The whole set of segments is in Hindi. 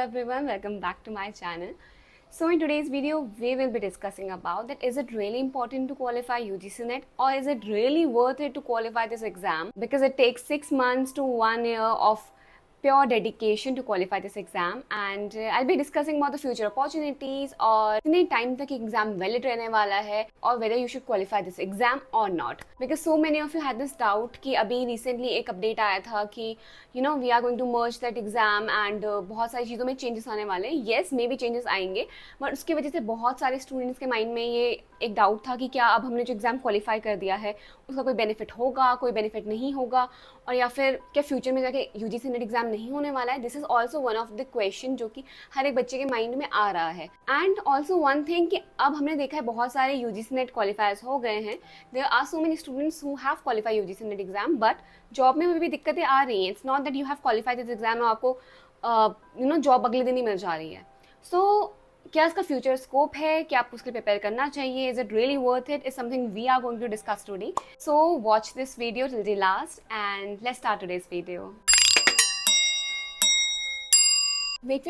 everyone, welcome back to my channel. So in today's video, we will be discussing about that is it really important to qualify UGC NET or is it really worth it to qualify this exam because it takes 6 months to 1 year of pure dedication to qualify this exam and I'll be discussing about the future opportunities और कितने टाइम तक एग्जाम वैलिड रहने वाला है और whether you should qualify this exam or not because so many of you had this doubt कि अभी recently एक अपडेट आया था कि we are going to merge that exam and बहुत सारी चीज़ों में चेंजेस आने वाले हैं. yes मे बी चेंजेस आएंगे बट उसकी वजह से बहुत सारे स्टूडेंट्स के माइंड में ये एक डाउट था कि क्या अब हमने जो एग्ज़ाम क्वालिफाई कर दिया है उसका कोई बेनिफिट होगा, कोई बेनिफिट नहीं होगा और या फिर क्या फ्यूचर में जाके यूजीसी नेट एग्जाम नहीं होने वाला है. This is also one of the question जो कि हर एक बच्चे के माइंड में आ रहा है. एंड ऑल्सो वन थिंग कि अब हमने देखा है बहुत सारे यूजीसी नेट क्वालिफायर्स हो गए हैं. There are so many students who have qualify UGC NET exam but job में भी दिक्कतें आ रही हैं. It's not that you have qualified this exam और आपको जॉब अगले दिन ही मिल जा रही है. सो क्या इसका फ्यूचर स्कोप है, क्या आपको उसके लिए प्रिपेयर करना चाहिए, is it really worth it, is something we are going to discuss today. So watch this video till the last and let's start today's video. Wait.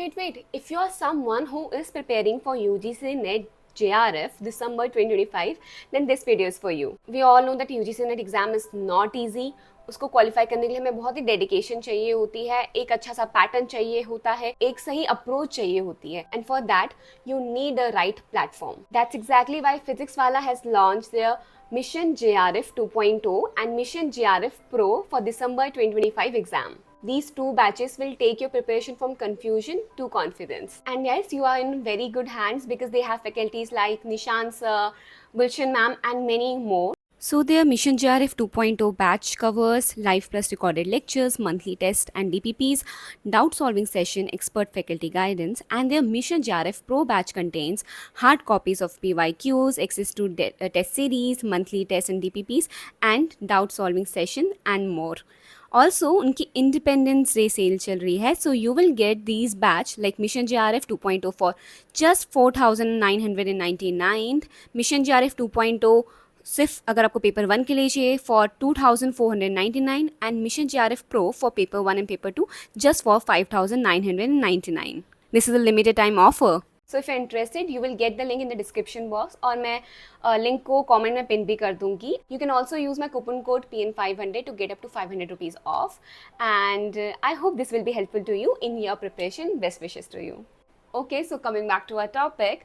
If you are someone who is preparing for UGC NET JRF December 2025, then this video is for you. We all know that UGC NET exam is not easy. उसको क्वालिफाई करने के लिए हमें बहुत ही डेडिकेशन चाहिए होती है, एक अच्छा सा पैटर्न चाहिए होता है, एक सही अप्रोच चाहिए होती है and for that you need a right platform. That's exactly why Physics Wallah has launched their Mission JRF 2.0 and Mission JRF Pro for December 2025 exam. These two batches will take your preparation from confusion to confidence. And yes, you are in very good hands because they have faculties like Nishan sir, Gulshan ma'am and many more. So their Mission JRF 2.0 batch covers live plus recorded lectures, monthly tests and DPPs, doubt solving session, expert faculty guidance, and their Mission JRF Pro batch contains hard copies of PYQs, access to test series, monthly tests and DPPs, and doubt solving session and more. Also, उनकी इंडिपेंडेंस डे सेल चल रही है, so you will get these batch like Mission JRF 2.0 for just 4,999, Mission JRF 2.0 सिर्फ अगर आपको पेपर 1 के लिए चाहिए for 2,499 and mission JRF pro for paper 1 and paper 2 just for 5,999. This is a limited time offer. So if you interested you will get the link in the description box और मैं लिंक को कमेंट में पिन भी कर दूंगी. You can also use my coupon code PN500 to get up to 500 rupees off and I hope this will be helpful to you in your preparation. Best wishes to you. Okay, so coming back to our topic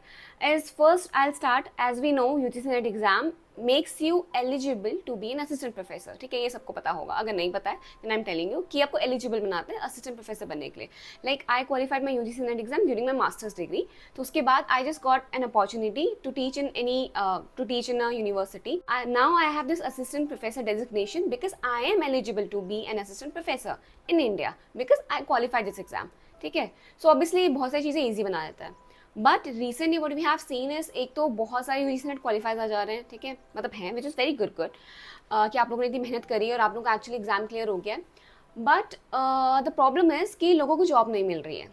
is first I'll start. As we know UGC NET exam makes you eligible to be an assistant professor. ठीक है, ये सबको पता होगा. अगर नहीं पता है then I'm telling you कि आपको eligible बनाते हैं assistant professor बनने के लिए. Like I qualified my UGC NET exam during my master's degree. तो उसके बाद I just got an opportunity to teach in a university. Now I have this assistant professor designation because I am eligible to be an assistant professor in India because I qualified this exam. ठीक है, सो ऑब्वियसली बहुत सारी चीज़ें ईजी बना देता है but recently what we have seen is एक तो बहुत सारे यूजीसी नेट क्वालिफाइज आ जा रहे हैं. ठीक है, मतलब हैं विच इज़ वेरी गुड कि आप लोगों ने इतनी मेहनत करी और आप लोगों का एक्चुअली एग्जाम क्लियर हो गया. बट द प्रॉब्लम इज़ कि लोगों को जॉब नहीं मिल रही है.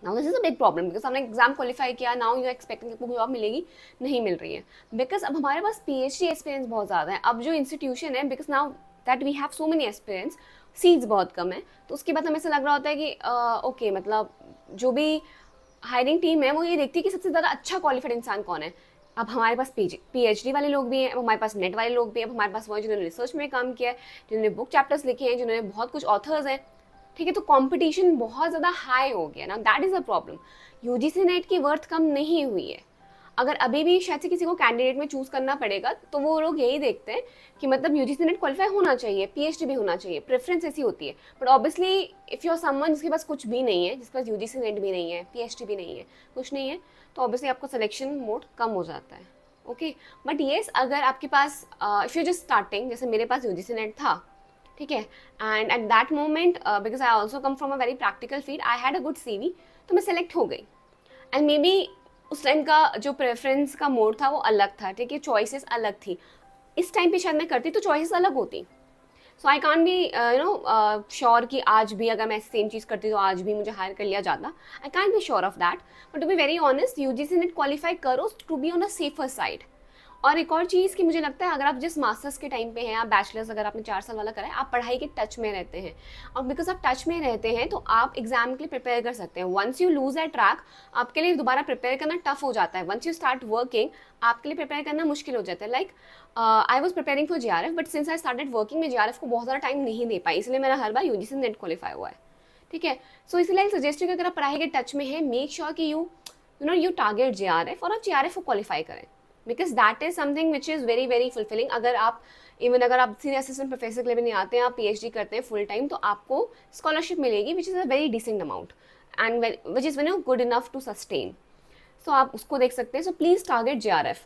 Now this is a big problem because हमने एग्जाम क्वालिफाई किया, नाउ यू एक्सपेक्टिंग कि जॉब मिलेगी, नहीं मिल रही है बिकॉज अब हमारे पास PhD एक्सपीरियंस बहुत ज़्यादा है. अब जो इंस्टीट्यूशन है because now that we have so many experience, seats बहुत कम है, तो उसके बाद हमें ऐसा लग रहा होता है कि ओके मतलब जो भी हायरिंग टीम है वो ये देखती है कि सबसे ज़्यादा अच्छा क्वालिफाइड इंसान कौन है. अब हमारे पास PhD वाले लोग भी हैं, अब हमारे पास नेट वाले लोग भी हैं, अब हमारे पास वो हैं जिन्होंने रिसर्च में काम किया है, जिन्होंने बुक चैप्टर्स लिखे हैं, जिन्होंने बहुत कुछ ऑथर्स हैं. ठीक है, तो कंपटीशन बहुत ज़्यादा हाई हो गया ना. That is a problem. UGC net की वर्थ कम नहीं हुई है. अगर अभी भी शायद से किसी को कैंडिडेट में चूज़ करना पड़ेगा तो वो लोग यही देखते हैं कि मतलब UGC नेट क्वालिफाई होना चाहिए, PhD भी होना चाहिए, प्रेफरेंस ऐसी होती है. But obviously if you are someone जिसके पास कुछ भी नहीं है, जिसके पास UGC नेट भी नहीं है, PhD भी नहीं है, कुछ नहीं है, तो ऑब्वियसली आपको सिलेक्शन मोड कम हो जाता है. ओके, बट येस अगर आपके पास इफ़ यू जस्ट स्टार्टिंग, जैसे मेरे पास UGC नेट था, ठीक है, and at that moment because I also come from a very practical field, I had a good CV, तो मैं सेलेक्ट हो गई. एंड मे बी उस टाइम का जो प्रेफरेंस का मोड था वो अलग था. ठीक है, चॉइसेस अलग थी. इस टाइम पे शायद मैं करती तो चॉइसेस अलग होती. सो आई कांट बी श्योर कि आज भी अगर मैं सेम चीज़ करती तो आज भी मुझे हायर कर लिया जाता. I can't be sure of that. But to be very honest UGC net qualify करो to be on a safer side. और एक और चीज़ कि मुझे लगता है अगर आप जिस मास्टर्स के टाइम पे हैं, आप बैचलर्स अगर आपने 4 साल वाला करा है, आप पढ़ाई के टच में रहते हैं, और बिकॉज आप टच में रहते हैं तो आप एग्जाम के लिए प्रिपेयर कर सकते हैं। Once you lose that track, आपके लिए दोबारा प्रिपेयर करना टफ हो जाता है। वंस यू स्टार्ट वर्किंग, आपके लिए प्रिपेयर करना मुश्किल हो जाता है। Like I was preparing for JRF, but since I started working, मैं JRF को बहुत ज़्यादा टाइम नहीं दे पाई, इसलिए मेरा हर बार UGC नेट क्वालिफाई हुआ है। ठीक है, सो इसलिए सजेस्ट कि अगर आप पढ़ाई के टच में है, मेक श्योर कि यू टारगेट JRF और आप JRF को क्वालिफाई करें, because that is something which is very very fulfilling. अगर आप सीनियर असिस्टेंट प्रोफेसर के लेवल नहीं आते हैं, आप PhD करते हैं फुल टाइम, तो आपको स्कॉलरशिप मिलेगी which is a very decent amount and which is good enough to sustain. So आप उसको देख सकते हैं। So please target JRF।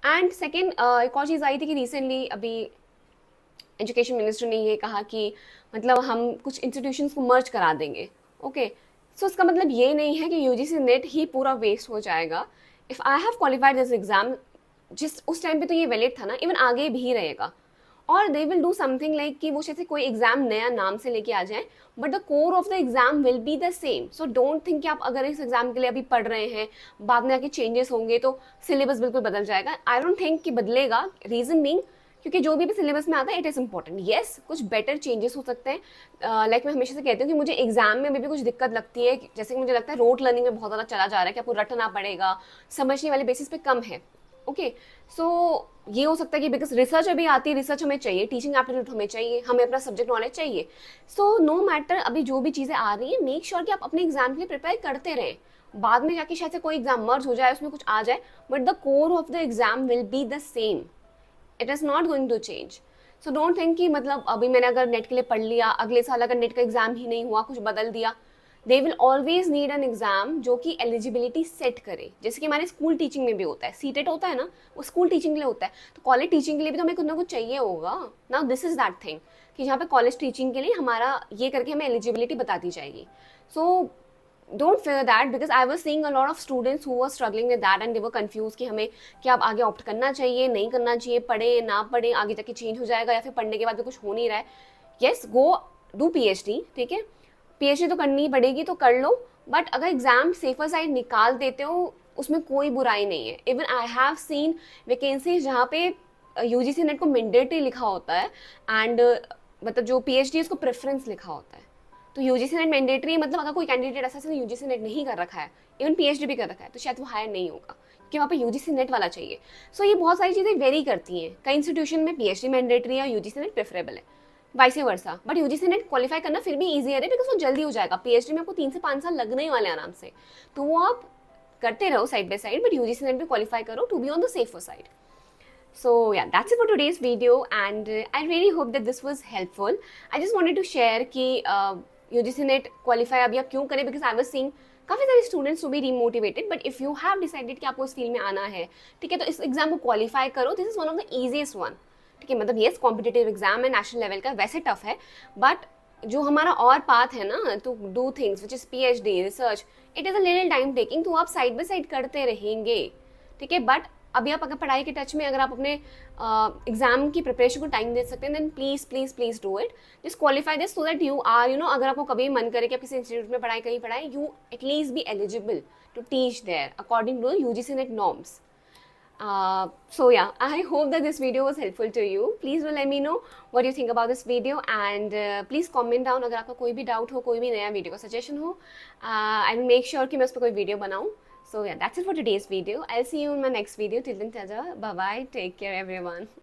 And second, एक और चीज़ आई थी कि रिसेंटली अभी एजुकेशन मिनिस्टर ने ये कहा कि मतलब हम कुछ इंस्टीट्यूशंस को मर्ज करा देंगे। ओके, सो इसका मतलब ये नहीं है कि UGC नेट ही पूरा वेस्ट हो जाएगा। If I have qualified this exam, जिस उस टाइम पे तो ये वैलिड था ना, इवन आगे भी रहेगा। और they will do something like कि वो जैसे कोई एग्जाम नया नाम से लेके आ जाए, but the core of the exam will be the same. So don't think कि आप अगर इस एग्जाम के लिए अभी पढ़ रहे हैं, बाद में आके चेंजेस होंगे तो सिलेबस बिल्कुल बदल जाएगा। आई डोंट थिंक कि बदलेगा। रीजन बीइंग, क्योंकि जो भी सिलेबस में आता है इट इज़ इंपॉर्टेंट। येस, कुछ बेटर चेंजेस हो सकते हैं। लाइक मैं हमेशा से कहती हूँ कि मुझे एग्जाम में भी कुछ दिक्कत लगती है, जैसे कि मुझे लगता है रोट लर्निंग में बहुत ज़्यादा चला जा रहा है कि आपको रटना पड़ेगा, समझने वाले बेसिस पे कम है। ओके, सो ये हो सकता है कि बिकॉज रिसर्च अभी आती है, रिसर्च हमें चाहिए, टीचिंग एप्टीट्यूड हमें चाहिए, हमें अपना सब्जेक्ट नॉलेज चाहिए। सो नो मैटर अभी जो भी चीज़ें आ रही हैं, मेक श्योर कि आप अपने एग्जाम के लिए प्रिपेयर करते रहें। बाद में जाके शायद से कोई एग्जाम मर्ज हो जाए, उसमें कुछ आ जाए, but the core of the exam will be the same. It is not going to change. So don't think कि मतलब अभी मैंने अगर नेट के लिए पढ़ लिया, अगले साल अगर नेट का एग्जाम ही नहीं हुआ, कुछ बदल दिया। They will always need an exam जो कि एलिजिबिलिटी सेट करे, जैसे कि हमारे स्कूल टीचिंग में भी होता है, सीटेट होता है ना, वो स्कूल टीचिंग के लिए होता है। तो कॉलेज टीचिंग के लिए भी तो हमें कुछ ना कुछ चाहिए होगा। Now this is that thing कि जहाँ पे कॉलेज टीचिंग के लिए हमारा ये करके हमें एलिजिबिलिटी बता दी जाएगी। सो don't fear that, because I was seeing a lot of students who were struggling with that and they were confused कि हमें क्या अब आगे ऑप्ट करना चाहिए, नहीं करना चाहिए, पढ़े ना पढ़े, आगे जाके चेंज हो जाएगा या फिर पढ़ने के बाद भी कुछ हो नहीं रहा है। येस, गो डू PhD, ठीक है, PhD तो करनी पड़ेगी तो कर लो, बट अगर एग्जाम सेफर साइड निकाल देते हो उसमें कोई बुराई नहीं है। Even I have seen vacancies जहाँ पे UGC नेट को मैंडेटरी लिखा होता है एंड मतलब जो PhD उसको प्रेफरेंस लिखा होता है। तो UGC नेट मैंडेटरी है, मतलब अगर कोई कैंडिडेट ऐसा UGC नेट नहीं कर रखा है, इवन PhD भी कर रखा है, तो शायद वो हायर नहीं होगा कि वहाँ पे UGC नेट वाला चाहिए। सो ये बहुत सारी चीज़ें वेरी करती हैं। कई इंस्टीट्यूशन में PhD मैंडेटरी है, UGC नेट प्रेफरेबल है, vice versa. But UGC net qualify करना फिर भी ईजियर है, बिकॉज वो जल्दी हो जाएगा। PhD में आपको 3 से 5 साल लगने ही वाले आराम से, तो वो आप करते रहो side by side, but UGC NET भी क्वालिफाई करो to be on the safer side. So yeah, that's it for today's video, and I really hope that this was helpful. I just wanted to share कि UGC नेट क्वालिफाई अभी आप क्यों करें, बिकॉज आई वाज सीइंग काफ़ी सारे students to be demotivated. But if you have decided कि आपको इस फील्ड में आना है, ठीक है, तो इस एग्जाम को क्वालिफाई करो। This is one of the easiest one, ठीक है। मतलब येस, कॉम्पिटेटिव एग्जाम है, नेशनल लेवल का, वैसे टफ है, बट जो हमारा और पाथ है ना to do things which is PhD research, it is a little time taking, तो आप साइड बाई साइड करते रहेंगे, ठीक है। बट अभी आप अगर पढ़ाई के टच में, अगर आप अपने एग्जाम की प्रिपरेशन को टाइम दे सकते हैं, then please please please do it. Just qualify this so that you are अगर आपको कभी मन करे कि आप किसी इंस्टीट्यूट में पढ़ाई कहीं पढ़ाएं, you at least be eligible to teach there according to UGC net norms. So yeah, I hope that this video was helpful to you. Please do let me know what you think about this video, and please comment down अगर आपका कोई भी डाउट हो, कोई भी नया वीडियो का सजेशन हो। I will make sure कि मैं उस पर कोई वीडियो बनाऊँ। So yeah, that's it for today's video. I'll see you in my next video. Till then, tada, bye bye. Take care, everyone.